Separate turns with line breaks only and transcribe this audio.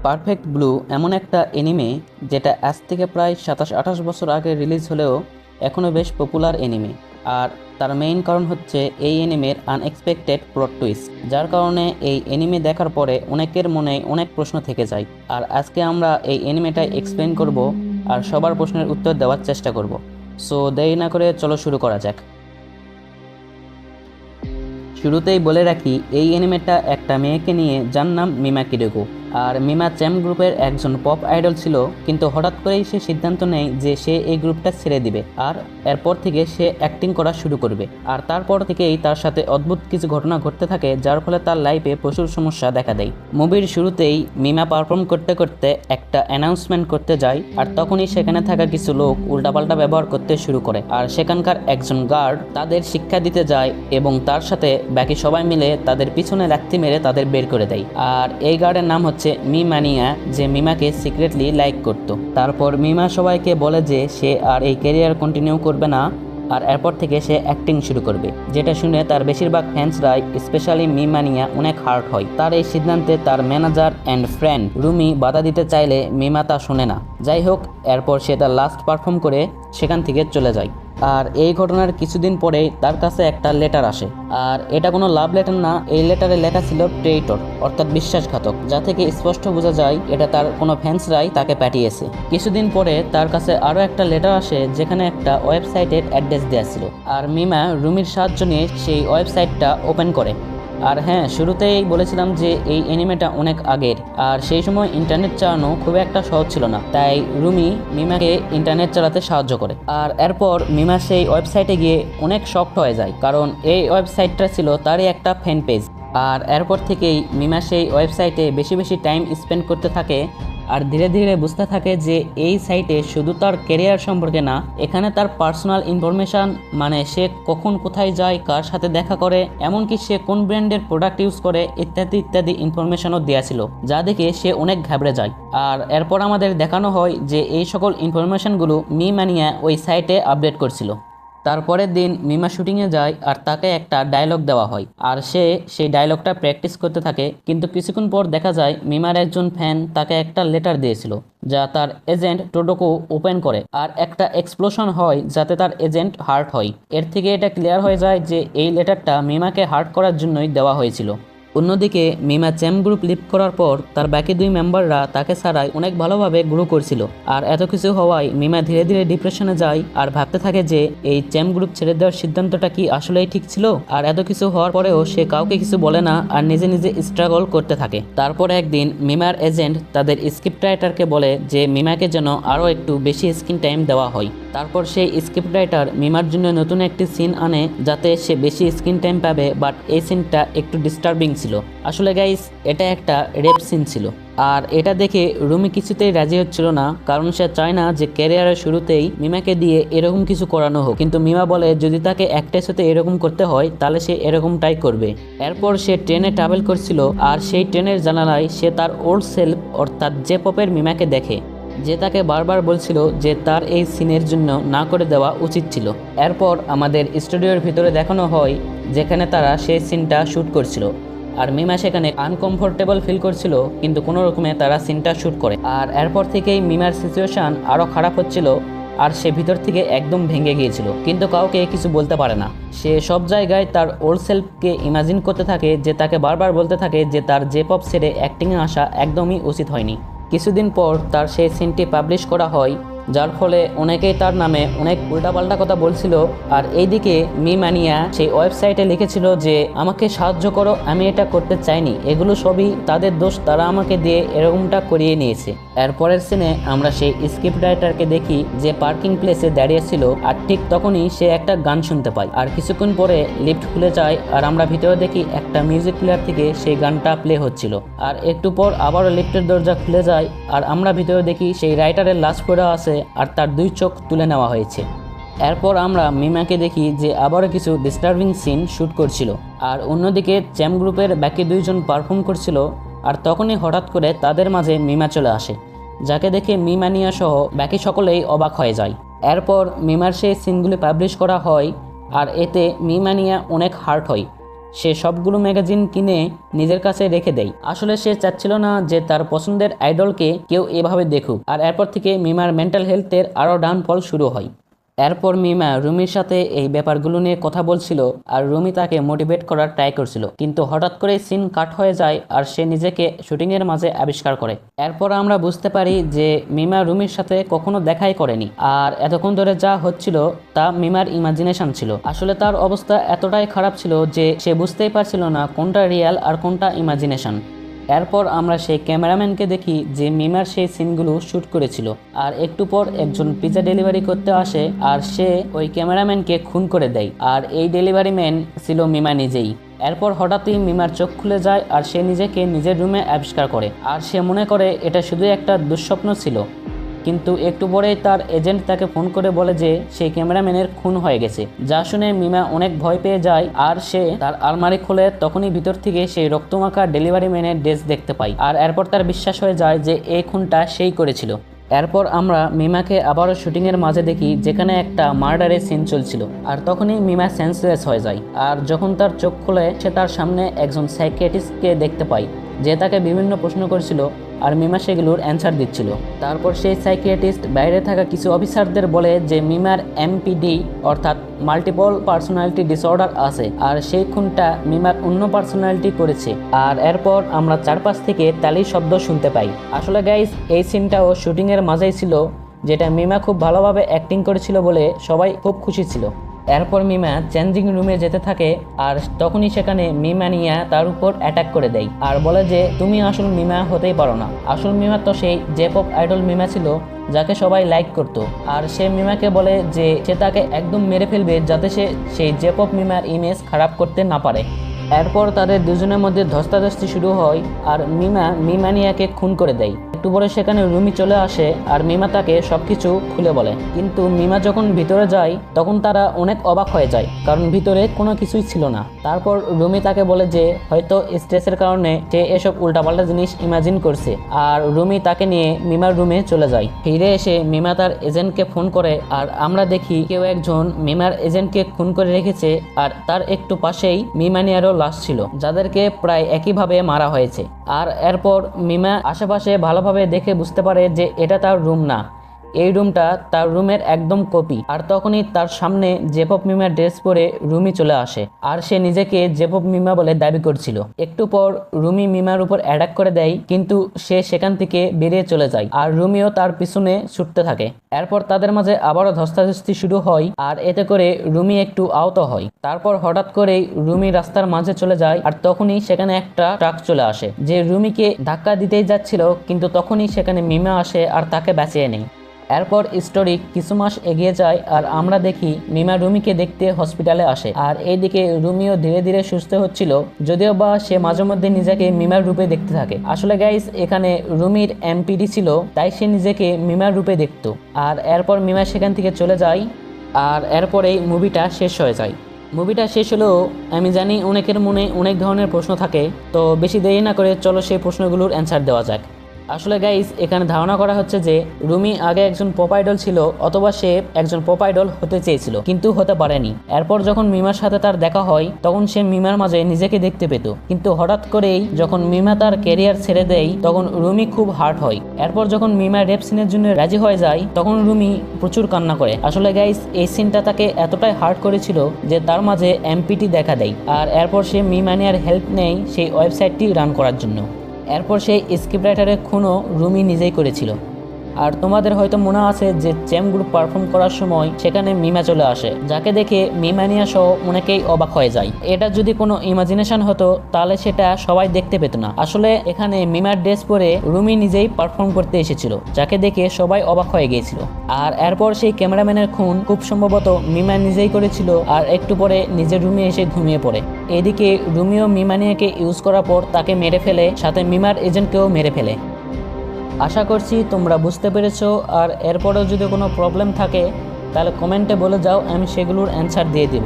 Perfect blue এমন একটা anime যেটা আজ থেকে প্রায় 27-28 বছর আগে রিলিজ হলেও এখনও বেশ পপুলার এনিমে। আর তার মেইন কারণ হচ্ছে এই এনিমের আনএক্সপেক্টেড প্লট টুইস্ট, যার কারণে এই এনিমে দেখার পরে অনেকের মনে অনেক প্রশ্ন থেকে যায়। আর আজকে আমরা এই এনিমেটাই এক্সপ্লেন করব আর সবার প্রশ্নের উত্তর দেওয়ার চেষ্টা করব। সো দেরি না করে চলো শুরু করা যাক। শুরুতেই বলে রাখি, এই অ্যানিমেটা একটা মেয়েকে নিয়ে, যার নাম মিমা কিডোকো। আর মিমা চ্যাম গ্রুপের একজন পপ আইডল ছিল, কিন্তু হঠাৎ করেই সে সিদ্ধান্ত নেয় যে সে এই গ্রুপটা ছেড়ে দিবে আর এরপর থেকে সে অ্যাক্টিং করা শুরু করবে। আর তারপর থেকেই তার সাথে অদ্ভুত কিছু ঘটনা ঘটতে থাকে, যার ফলে তার লাইফে প্রচুর সমস্যা দেখা দেয়। মুভির শুরুতেই মিমা পারফর্ম করতে করতে একটা অ্যানাউন্সমেন্ট করতে যায়, আর তখনই সেখানে থাকা কিছু লোক উল্টাপাল্টা ব্যবহার করতে শুরু করে। আর সেখানকার একজন গার্ড তাদের শিক্ষা দিতে যায় এবং তার সাথে বাকি সবাই মিলে তাদের পিছনে লাথি মেরে তাদের বের করে দেয়। আর এই গার্ডের নাম হচ্ছে মিমানিয়া, যে মিমাকে সিক্রেটলি লাইক করত। তারপর মিমা সবাইকে বলে যে সে আর এই ক্যারিয়ার কন্টিনিউ করবে না, আর এরপর থেকে সে অ্যাক্টিং শুরু করবে। যেটা শুনে তার বেশিরভাগ ফ্যান্সরাই, স্পেশালি মিমানিয়া, অনেক হার্ট হয়। তার এই সিদ্ধান্তে তার ম্যানেজার অ্যান্ড ফ্রেন্ড রুমি বাধা দিতে চাইলে মিমা তা শোনে না। যাই হোক, এরপর সে তার লাস্ট পারফর্ম করে সেখান থেকে চলে যায়। আর এই ঘটনার কিছুদিন পরেই তার কাছে একটা লেটার আসে, আর এটা কোনো লাভ লেটার না। এই লেটারে লেখা ছিল ট্রেইটর, অর্থাৎ বিশ্বাসঘাতক, যা থেকে স্পষ্ট বোঝা যায় এটা তার কোনো ফ্যান্সরাই তাকে পাঠিয়েছে। কিছুদিন পরে তার কাছে আরও একটা লেটার আসে, যেখানে একটা ওয়েবসাইটের অ্যাড্রেস দেওয়া ছিল। আর মিমা রুমির সাহায্য নিয়ে সেই ওয়েবসাইটটা ওপেন করে। আর হ্যাঁ, শুরুতেই বলেছিলাম যে এই অ্যানিমেটা অনেক আগের, আর সেই সময় ইন্টারনেট চালানো খুব একটা সহজ ছিল না, তাই রুমি মিমাকে ইন্টারনেট চালাতে সাহায্য করে। আর এরপর মিমা সেই ওয়েবসাইটে গিয়ে অনেক শকড হয়ে যায়, কারণ এই ওয়েবসাইটটা ছিল তারই একটা ফ্যান পেজ। আর এরপর থেকেই মিমা সেই ওয়েবসাইটে বেশি বেশি টাইম স্পেন্ড করতে থাকে, আর ধীরে ধীরে বুঝতে থাকে যে এই সাইটে শুধু তার ক্যারিয়ার সম্পর্কে না, এখানে তার পার্সোনাল ইনফরমেশান, মানে সে কখন কোথায় যায়, কার সাথে দেখা করে, এমনকি সে কোন ব্র্যান্ডের প্রোডাক্ট ইউজ করে, ইত্যাদি ইত্যাদি ইনফরমেশনও দেওয়া ছিল, যা দেখে সে অনেক ঘাবড়ে যায়। আর এরপর আমাদের দেখানো হয় যে এই সকল ইনফরমেশানগুলো মিমানিয়া ওই সাইটে আপডেট করছিল। তারপরের দিন মিমা শুটিংয়ে যায়, আর তাকে একটা ডায়লগ দেওয়া হয়, আর সে সেই ডায়লগটা প্র্যাকটিস করতে থাকে। কিন্তু কিছুক্ষণ পর দেখা যায় মিমার একজন ফ্যান তাকে একটা লেটার দিয়েছিল, যা তার এজেন্ট টোডোকো ওপেন করে, আর একটা এক্সপ্লোশন হয় যাতে তার এজেন্ট হার্ট হয়। এর থেকে এটা ক্লিয়ার হয়ে যায় যে এই লেটারটা মিমাকে হার্ট করার জন্যই দেওয়া হয়েছিল। অন্যদিকে মিমা চ্যাম গ্রুপ লিভ করার পর তার বাকি দুই মেম্বাররা তাকে ছাড়াই অনেক ভালোভাবে গ্রো করছিল। আর এত কিছু হওয়ায় মিমা ধীরে ধীরে ডিপ্রেশনে যায়, আর ভাবতে থাকে যে এই চ্যাম গ্রুপ ছেড়ে দেওয়ার সিদ্ধান্তটা কি আসলেই ঠিক ছিল। আর এত কিছু হওয়ার পরেও সে কাউকে কিছু বলে না, আর নিজে নিজে স্ট্রাগল করতে থাকে। তারপর একদিন মিমার এজেন্ট তাদের স্ক্রিপ্ট রাইটারকে বলে যে মিমাকে যেন আরও একটু বেশি স্ক্রিন টাইম দেওয়া হয়। তারপর সেই স্ক্রিপ্ট রাইটার মিমার জন্য নতুন একটি সিন আনে, যাতে সে বেশি স্ক্রিন টাইম পাবে, বাট এই সিনটা একটু ডিস্টার্বিং ছিল। আসলে গাইস, এটা একটা রেপ সিন ছিল। আর এটা দেখে রুমি কিছুতেই রাজি হচ্ছিল না, কারণ সে চায় না যে ক্যারিয়ারের শুরুতেই মিমাকে দিয়ে এরকম কিছু করানো হোক। কিন্তু মিমা বলে যদি তাকে একটাই সাথে এরকম করতে হয় তাহলে সে এরকমটাই করবে। এরপর সে ট্রেনে ট্রাভেল করছিল, আর সেই ট্রেনের জানালায় সে তার ওল্ড সেলফ, অর্থাৎ জে পপের মিমাকে দেখে, যে তাকে বারবার বলছিল যে তার এই সিনের জন্য না করে দেওয়া উচিত ছিল। এরপর আমাদের স্টুডিওর ভিতরে দেখানো হয় যেখানে তারা সেই সিনটা শ্যুট করছিল, আর মিমা সেখানে আনকমফোর্টেবল ফিল করছিল, কিন্তু কোনো রকমে তারা সিনটা শ্যুট করে। আর এরপর থেকেই মিমার সিচুয়েশান আরও খারাপ হচ্ছিল, আর সে ভিতর থেকে একদম ভেঙে গিয়েছিল, কিন্তু কাউকে কিছু বলতে পারে না। সে সব জায়গায় তার ওল্ড সেলফকে ইমাজিন করতে থাকে, যে তাকে বারবার বলতে থাকে যে তার জে পপ ছেড়ে অ্যাক্টিংয়ে আসা একদমই উচিত হয়নি। কিছুদিন পর তার সেই সিনটি পাবলিশ করা হয়, যার ফলে অনেকেই তার নামে অনেক উল্টাপাল্টা কথা বলছিল। আর এইদিকে মিমানিয়া সেই ওয়েবসাইটে লিখেছিল যে আমাকে সাহায্য করো, আমি এটা করতে চাইনি, এগুলো সবই তাদের দোষ, তারা আমাকে দিয়ে এরকমটা করিয়ে নিয়েছে। এরপরের সিনে আমরা সেই স্ক্রিপ্ট রাইটারকে দেখি যে পার্কিং প্লেসে দাঁড়িয়ে ছিল, আর ঠিক তখনই সে একটা গান শুনতে পায়। আর কিছুক্ষণ পরে লিফট খুলে যায়, আর আমরা ভিতরে দেখি একটা মিউজিক প্লেয়ার থেকে সেই গানটা প্লে হচ্ছিল। আর একটু পর আবারও লিফটের দরজা খুলে যায়, আর আমরা ভিতরে দেখি সেই রাইটারের লাশ পড়ে আছে, আর তার দুই চোখ তুলে নেওয়া হয়েছে। এরপর আমরা মিমাকে দেখি যে আবারও কিছু ডিস্টার্বিং সিন শ্যুট করছিল, আর অন্যদিকে চ্যাম গ্রুপের বাকি দুইজন পারফর্ম করছিল। আর তখনই হঠাৎ করে তাদের মাঝে মিমা চলে আসে, যাকে দেখে মিমানিয়া সহ বাকি সকলেই অবাক হয়ে যায়। এরপর মিমার সেই সিনগুলি পাবলিশ করা হয়, আর এতে মিমানিয়া অনেক হার্ট হয়। সে সবগুলো ম্যাগাজিন কিনে নিজের কাছে রেখে দেয়। আসলে সে চাচ্ছিল না যে তার পছন্দের আইডলকে কেউ এভাবে দেখুক। আর এরপর থেকে মিমার মেন্টাল হেলথের আরও ডাউনফল শুরু হয়। এরপর মিমা রুমির সাথে এই ব্যাপারগুলো নিয়ে কথা বলছিল আর রুমি তাকে মোটিভেট করার ট্রাই করছিল, কিন্তু হঠাৎ করে সিন কাট হয়ে যায় আর সে নিজেকে শুটিংয়ের মাঝে আবিষ্কার করে। এরপর আমরা বুঝতে পারি যে মিমা রুমির সাথে কখনো দেখাই করেনি, আর এতক্ষণ ধরে যা হচ্ছিল তা মিমার ইমাজিনেশন ছিল। আসলে তার অবস্থা এতটাই খারাপ ছিল যে সে বুঝতেই পারছিল না কোনটা রিয়েল আর কোনটা ইমাজিনেশন। এরপর আমরা সেই ক্যামেরাম্যানকে দেখি যে মিমার সেই সিনগুলো শ্যুট করেছিল। আর একটু পর একজন পিজা ডেলিভারি করতে আসে আর সে ওই ক্যামেরাম্যানকে খুন করে দেয়, আর এই ডেলিভারি ম্যান ছিল মিমা নিজেই। এরপর হঠাৎই মিমার চোখ খুলে যায় আর সে নিজেকে নিজের রুমে আবিষ্কার করে, আর সে মনে করে এটা শুধু একটা দুঃস্বপ্ন ছিল। কিন্তু একটু পরেই তার এজেন্ট তাকে ফোন করে বলে যে সেই ক্যামেরাম্যানের খুন হয়ে গেছে। যা শুনে মিমা অনেক ভয় পেয়ে যায় আর সে তার আলমারি খোলে। তখনই ভিতর থেকে সেই রক্তমাখা ডেলিভারি ম্যানের ড্রেস দেখতে পায়, আর এরপর তার বিশ্বাস হয়ে যায় যে এই খুনটা সেই করেছিল। এরপর আমরা মিমাকে আবারও শুটিংয়ের মাঝে দেখি যেখানে একটা মার্ডারের সিন চলছিল, আর তখনই মিমা সেন্সলেস হয়ে যায়। আর যখন তার চোখ খুলে সে তার সামনে একজন সাইকিয়াট্রিস্টকে দেখতে পায় যে তাকে বিভিন্ন প্রশ্ন করেছিল, আর মিমা সেগুলোর অ্যান্সার দিচ্ছিল। তারপর সেই সাইকিয়াট্রিস্ট বাইরে থাকা কিছু অফিসারদের বলে যে মিমার এমপিডি অর্থাৎ মাল্টিপল পার্সোনালিটি ডিসঅর্ডার আছে, আর সেই খুনটা মিমার অন্য পার্সোনালিটি করেছে। আর এরপর আমরা চারপাশ থেকে তালির শব্দ শুনতে পাই। আসলে গাইস এই সিনটাও শুটিংয়ের মাঝেই ছিল, যেটা মিমা খুব ভালোভাবে অ্যাক্টিং করেছিল বলে সবাই খুব খুশি ছিল। এরপর মিমা চেঞ্জিং রুমে যেতে থাকে, আর তখনই সেখানে মিমা নিয়া তার উপর অ্যাটাক করে দেয় আর বলে যে তুমি আসল মিমা হতেই পারো না। আসল মিমা তো সেই যে পপ আইডল মিমা ছিল যাকে সবাই লাইক করত, আর সে মিমাকে বলে যে সে তাকে একদম মেরে ফেলবে যাতে সে সেই যে পপ মিমার ইমেজ খারাপ করতে না পারে। এরপর তাদের দুজনের মধ্যে ধস্তাধস্তি শুরু হয় আর মিমা মিমানিয়াকে খুন করে দেয়। একটু পরে সেখানে রুমি চলে আসে আর মিমা তাকে সবকিছু খুলে বলে, কিন্তু মিমা যখন ভিতরে যায় তখন তারা অনেক অবাক হয়ে যায়, কারণ ভিতরে কোনো কিছুই ছিল না। তারপর রুমি তাকে বলে যে হয়তো স্ট্রেসের কারণে সে এসব উল্টাপাল্টা জিনিস ইমাজিন করছে, আর রুমি তাকে নিয়ে মিমার রুমে চলে যায়। ফিরে এসে মিমা তার এজেন্টকে ফোন করে, আর আমরা দেখি কেউ একজন মিমার এজেন্টকে খুন করে রেখেছে, আর তার একটু পাশেই মিমানিয়ারও লাশ ছিল যাদেরকে প্রায় একইভাবে মারা হয়েছে। আর এরপর মিমা আশেপাশে ভালোভাবে দেখে বুঝতে পারে যে এটা তার রুম না, এই রুমটা তার রুমের একদম কপি। আর তখনই তার সামনে জেপপ মিমার ড্রেস পরে রুমি চলে আসে, আর সে নিজেকে জেপপ মিমা বলে দাবি করছিল। একটু পর রুমি মিমার উপর অ্যাটাক করে দেয়, কিন্তু সে সেখান থেকে বেরিয়ে চলে যায় আর রুমিও তার পিছনে ছুটতে থাকে। এরপর তাদের মাঝে আবারও ধস্তাধস্তি শুরু হয়, আর এতে করে রুমি একটু আহত হয়। তারপর হঠাৎ করেই রুমি রাস্তার মাঝে চলে যায়, আর তখনই সেখানে একটা ট্রাক চলে আসে যে রুমিকে ধাক্কা দিতেই যাচ্ছিল, কিন্তু তখনই সেখানে মিমা আসে আর তাকে বাঁচিয়ে নেয়। এরপর স্টোরি কিছু মাস এগিয়ে যায়, আর আমরা দেখি মিমা রুমিকে দেখতে হসপিটালে আসে, আর এইদিকে রুমিও ধীরে ধীরে সুস্থ হচ্ছিল, যদিও বা সে মাঝে মধ্যে নিজেকে মিমার রূপে দেখতে থাকে। আসলে গাইস এখানে রুমির এমপিডি ছিল, তাই সে নিজেকে মিমার রূপে দেখত। আর এরপর মিমা সেখান থেকে চলে যায়, আর এরপরেই মুভিটা শেষ হয়ে যায়। মুভিটা শেষ হলেও আমি জানি অনেকের মনে অনেক ধরনের প্রশ্ন থাকে, তো বেশি দেরি না করে চলো সেই প্রশ্নগুলোর অ্যান্সার দেওয়া যাক। আসলে গাইস এখানে ধারণা করা হচ্ছে যে রুমি আগে একজন পপ আইডল ছিল, অথবা সে একজন পপ আইডল হতে চেয়েছিল কিন্তু হতে পারেনি। এরপর যখন মিমার সাথে তার দেখা হয় তখন সে মিমার মাঝে নিজেকে দেখতে পেত, কিন্তু হঠাৎ করেই যখন মিমা তার ক্যারিয়ার ছেড়ে দেয় তখন রুমি খুব হার্ট হয়। এরপর যখন মিমা রেপ সিনের জন্য রাজি হয়ে যায় তখন রুমি প্রচুর কান্না করে। আসলে গাইস এই সিনটা তাকে এতটাই হার্ট করেছিল যে তার মাঝে এমপিটি দেখা দেয়, আর এরপর সে মিমানিয়ার হেল্প নেয় সেই ওয়েবসাইটটি রান করার জন্য। এরপর সেই স্ক্রিপ্ট রাইটারের খুনও রুমি নিজেই করেছিল। আর তোমাদের হয়তো মনে আছে যে চ্যাম গ্রুপ পারফর্ম করার সময় সেখানে মিমা চলে আসে, যাকে দেখে মিমানিয়া সহ অনেকেই অবাক হয়ে যায়। এটা যদি কোনো ইমাজিনেশন হতো তাহলে সেটা সবাই দেখতে পেত না। আসলে এখানে মিমার ড্রেস পরে রুমি নিজেই পারফর্ম করতে এসেছিল, যাকে দেখে সবাই অবাক হয়ে গিয়েছিল। আর এরপর সেই ক্যামেরাম্যানের খুন খুব সম্ভবত মিমা নিজেই করেছিল, আর একটু পরে নিজের রুমে এসে ঘুমিয়ে পড়ে। এদিকে রুমিও মিমানিয়াকে ইউজ করার পর তাকে মেরে ফেলে, সাথে মিমার এজেন্টকেও মেরে ফেলে। আশা করছি তোমরা বুঝতে পেরেছো, আর এরপরেও যদি কোনো প্রবলেম থাকে তাহলে কমেন্টে বলে যাও, আমি সেগুলোর অ্যান্সার দিয়ে দিব।